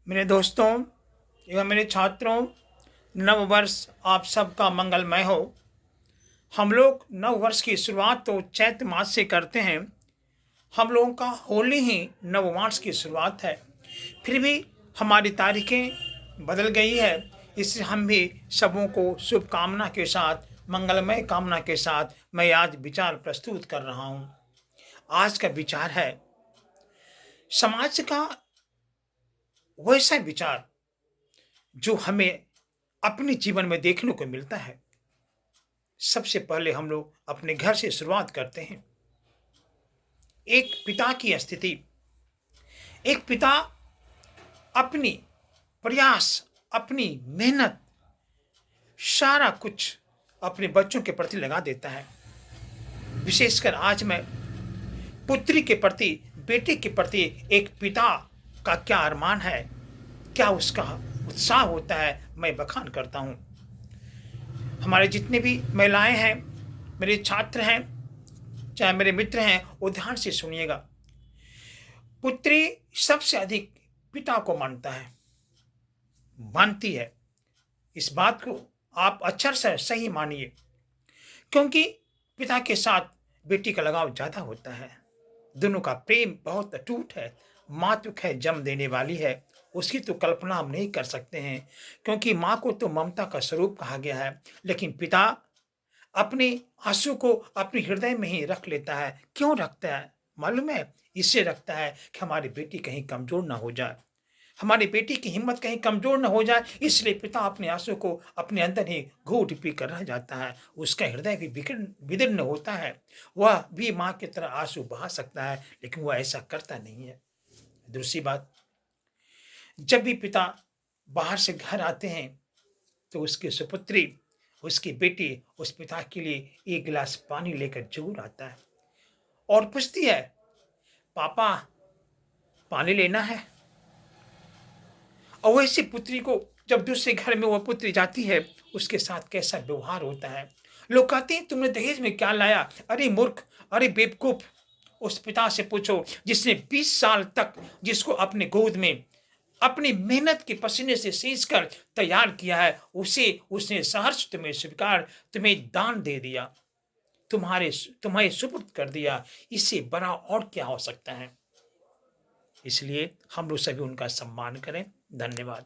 मेरे दोस्तों एवं मेरे छात्रों, नव वर्ष आप सबका मंगलमय हो। हम लोग नव वर्ष की शुरुआत तो चैत्र मास से करते हैं। हम लोगों का होली ही नव वर्ष की शुरुआत है। फिर भी हमारी तारीखें बदल गई है। इससे हम भी सबों को शुभकामना के साथ, मंगलमय कामना के साथ मैं आज विचार प्रस्तुत कर रहा हूँ। आज का विचार है समाज का वैसा विचार जो हमें अपने जीवन में देखने को मिलता है। सबसे पहले हम लोग अपने घर से शुरुआत करते हैं। एक पिता की स्थिति, एक पिता अपनी प्रयास, अपनी मेहनत, सारा कुछ अपने बच्चों के प्रति लगा देता है। विशेषकर आज मैं पुत्री के प्रति, बेटे के प्रति एक पिता का क्या अरमान है, क्या उसका उत्साह होता है, मैं बखान करता हूँ। हमारे जितने भी महिलाएं हैं, मेरे छात्र हैं, चाहे मेरे मित्र हैं, वो ध्यान से सुनिएगा। पुत्री सबसे अधिक पिता को मानती है। इस बात को आप अक्षर से सही मानिए, क्योंकि पिता के साथ बेटी का लगाव ज्यादा होता है। दोनों का प्रेम बहुत अटूट है। मातृ है जन्म देने वाली है, उसकी तो कल्पना हम नहीं कर सकते हैं, क्योंकि माँ को तो ममता का स्वरूप कहा गया है। लेकिन पिता अपने आंसू को अपने हृदय में ही रख लेता है। क्यों रखता है मालूम है? इससे रखता है कि हमारी बेटी कहीं कमजोर ना हो जाए, हमारी बेटी की हिम्मत कहीं कमजोर न हो जाए। इसलिए पिता अपने आंसू को अपने अंदर ही घूट पी कर रह जाता है। उसका हृदय भी विदीर्ण होता है। वह भी माँ की तरह आंसू बहा सकता है, लेकिन वह ऐसा करता नहीं है। दूसरी बात, जब भी पिता बाहर से घर आते हैं तो उसकी सुपुत्री, उसकी बेटी उस पिता के लिए एक गिलास पानी लेकर जरूर आता है और पूछती है, पापा पानी लेना है? और वैसी पुत्री को जब दूसरे घर में वह पुत्री जाती है, उसके साथ कैसा व्यवहार होता है। लोग कहते हैं, तुमने दहेज में क्या लाया? अरे मूर्ख, अरे बेवकूफ। उस पिता से पूछो जिसने 20 साल तक जिसको अपने गोद में अपनी मेहनत के पसीने से सींच कर तैयार किया है, उसे उसने सहर्ष तुम्हें स्वीकार, तुम्हें दान दे दिया, तुम्हें सुपुर्द कर दिया। इससे बड़ा और क्या हो सकता है? इसलिए हम लोग सभी उनका सम्मान करें। धन्यवाद।